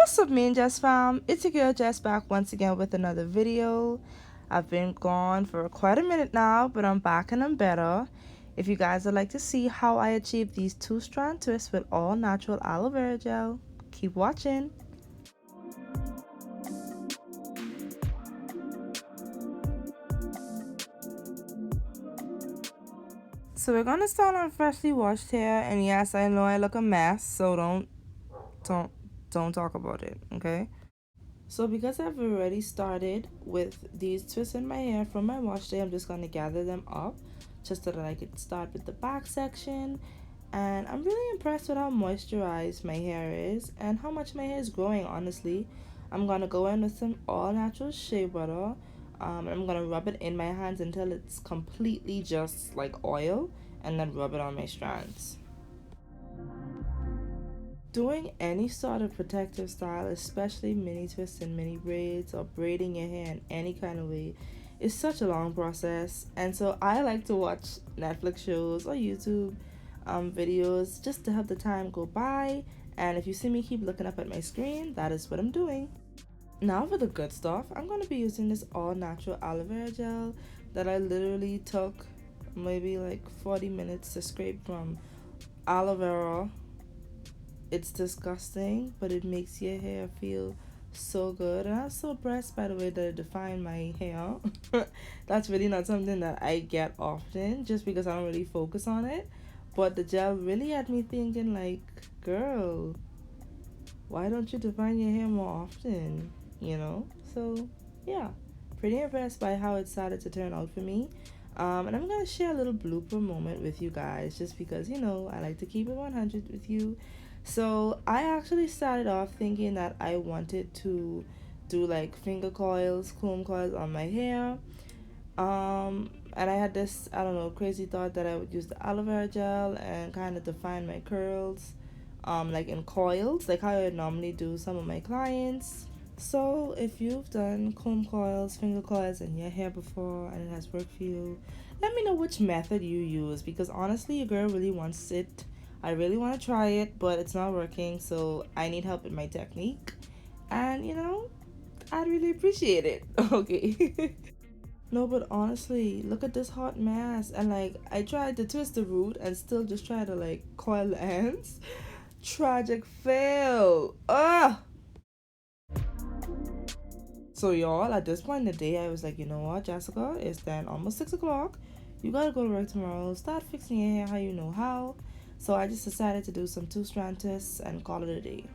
What's up, Jess fam? It's your girl Jess back once again with another video. I've been gone for quite a minute now, but I'm back and I'm better. If you guys would like to see how I achieve these two strand twists with all natural aloe vera gel, keep watching. So we're gonna start on freshly washed hair, and yes, I know I look a mess, so don't don't talk about it, okay? So because I've already started with these twists in my hair from my wash day, I'm just going to gather them up just so that I could start with the back section. And I'm really impressed with how moisturized my hair is and how much my hair is growing, honestly. I'm going to go in with some all natural shea butter. And I'm going to rub it in my hands until it's completely just like oil, and then rub it on my strands. Doing any sort of protective style, especially mini twists and mini braids or braiding your hair in any kind of way, is such a long process. And so I like to watch Netflix shows or YouTube videos just to have the time go by. And if you see me keep looking up at my screen, that is what I'm doing. Now for the good stuff, I'm going to be using this all natural aloe vera gel that I literally took maybe like 40 minutes to scrape from aloe vera. It's disgusting, but it makes your hair feel so good. And I'm so impressed by the way that it defined my hair. That's really not something that I get often just because I don't really focus on it. But the gel really had me thinking like, girl, why don't you define your hair more often? You know? So yeah, pretty impressed by how it started to turn out for me. And I'm gonna share a little blooper moment with you guys just because I like to keep it 100 with you. So I actually started off thinking that I wanted to do like finger coils, comb coils on my hair. And I had this, I don't know, crazy thought that I would use the aloe vera gel and kind of define my curls, like in coils, like how I would normally do some of my clients. So if you've done comb coils, finger coils in your hair before and it has worked for you, let me know which method you use because honestly, your girl really wants it. I really want to try it, but it's not working, so I need help with my technique. And I'd really appreciate it. Okay. No, but honestly, look at this hot mess. And like, I tried to twist the root and still just try to like coil the ends. Tragic fail. Ugh. So y'all, at this point in the day, I was like, you know what, Jessica, it's then almost 6 o'clock. You gotta go to work tomorrow. Start fixing your hair how you know how. So I just decided to do some two-strand twists and call it a day.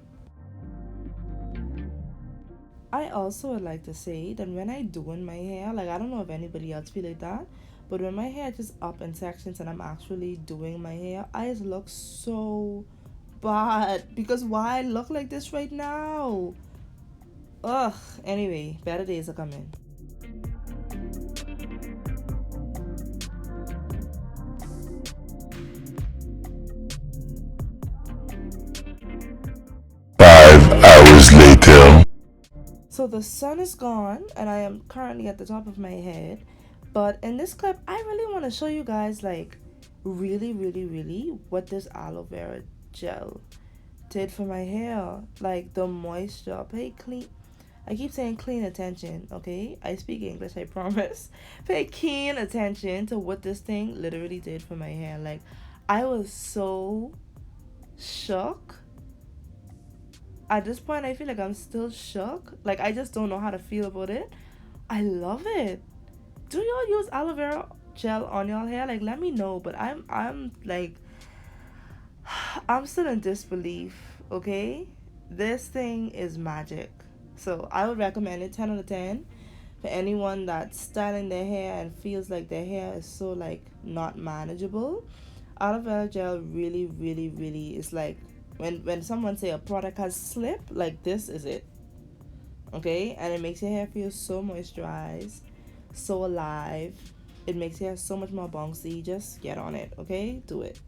I also would like to say that when I do in my hair, like I don't know if anybody else feel like that, but when my hair just up in sections and I'm actually doing my hair, I just look so bad because why I look like this right now? Ugh. Anyway, better days are coming. Hours later. So the sun is gone and I am currently at the top of my head. But in this clip, I really want to show you guys like really what this aloe vera gel did for my hair. Like the moisture, pay clean. I keep saying clean attention, okay? I speak English, I promise. Pay keen attention to what this thing literally did for my hair. Like I was so shook. At this point, I feel like I'm still shook. Like I just don't know how to feel about it. I love it. Do y'all use aloe vera gel on y'all hair? Like let me know. But I'm like I'm still in disbelief, okay? This thing is magic. So I would recommend it 10 out of 10 for anyone that's styling their hair and feels like their hair is so like not manageable. Aloe vera gel really is like when someone say a product has slip, like this is it. Okay? And it makes your hair feel so moisturized, so alive. It makes your hair so much more bouncy. Just get on it, okay? Do it.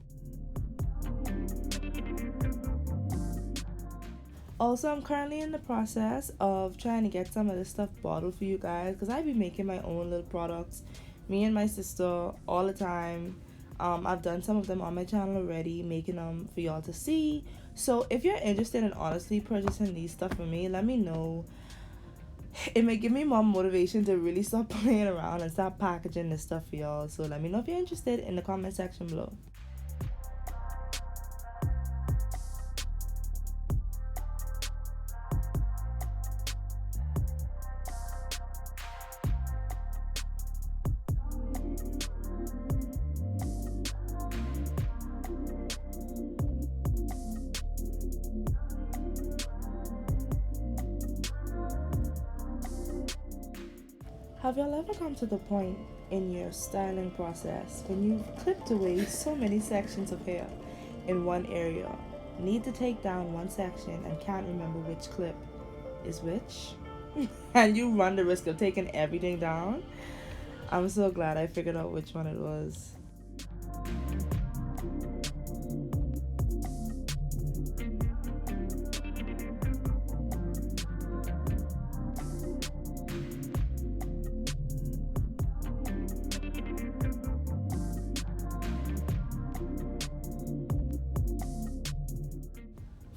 Also, I'm currently in the process of trying to get some of this stuff bottled for you guys because I be making my own little products, me and my sister, all the time. I've done some of them on my channel already, making them for y'all to see. So if you're interested in honestly purchasing these stuff for me, let me know. It may give me more motivation to really start playing around and start packaging this stuff for y'all. So let me know if you're interested in the comment section below. Have y'all ever come to the point in your styling process when you've clipped away so many sections of hair in one area, need to take down one section and can't remember which clip is which, and you run the risk of taking everything down? I'm so glad I figured out which one it was.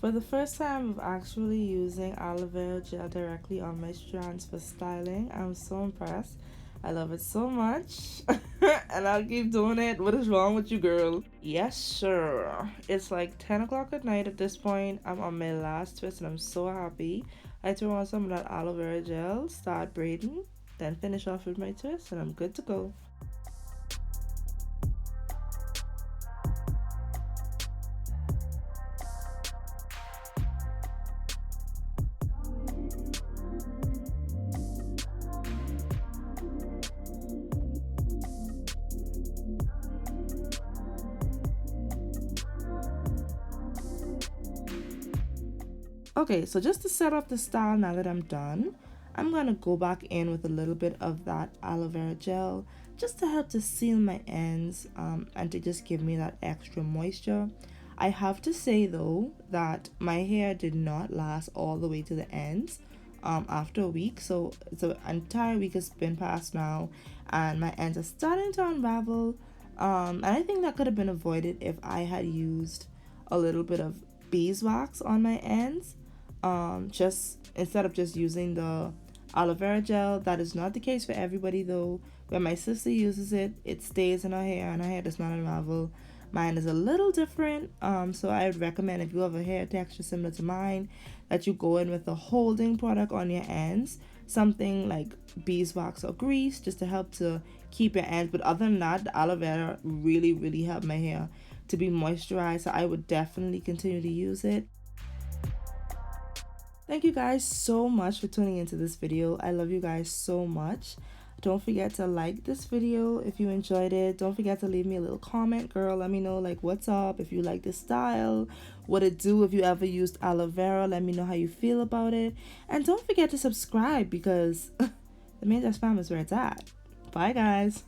For the first time of actually using aloe vera gel directly on my strands for styling, I'm so impressed. I love it so much. And I'll keep doing it. What is wrong with you, girl? Yes, sir. It's like 10 o'clock at night at this point. I'm on my last twist and I'm so happy. I throw on some of that aloe vera gel, start braiding, then finish off with my twist, and I'm good to go. Okay, so just to set up the style now that I'm done, I'm going to go back in with a little bit of that aloe vera gel just to help to seal my ends and to just give me that extra moisture. I have to say though that my hair did not last all the way to the ends after a week. So it's an entire week has been past now and my ends are starting to unravel. And I think that could have been avoided if I had used a little bit of beeswax on my ends. Just instead of just using the aloe vera gel. That is not the case for everybody though. When my sister uses it, it stays in her hair and her hair does not unravel. Mine is a little different, so I would recommend if you have a hair texture similar to mine that you go in with a holding product on your ends, something like beeswax or grease, just to help to keep your ends. But other than that, the aloe vera really helped my hair to be moisturized, so I would definitely continue to use it. Thank you guys so much for tuning into this video. I love you guys so much. Don't forget to like this video if you enjoyed it. Don't forget to leave me a little comment, girl. Let me know like what's up, if you like this style, what it do if you ever used aloe vera. Let me know how you feel about it. And don't forget to subscribe because the TheManeJess fam is where it's at. Bye guys.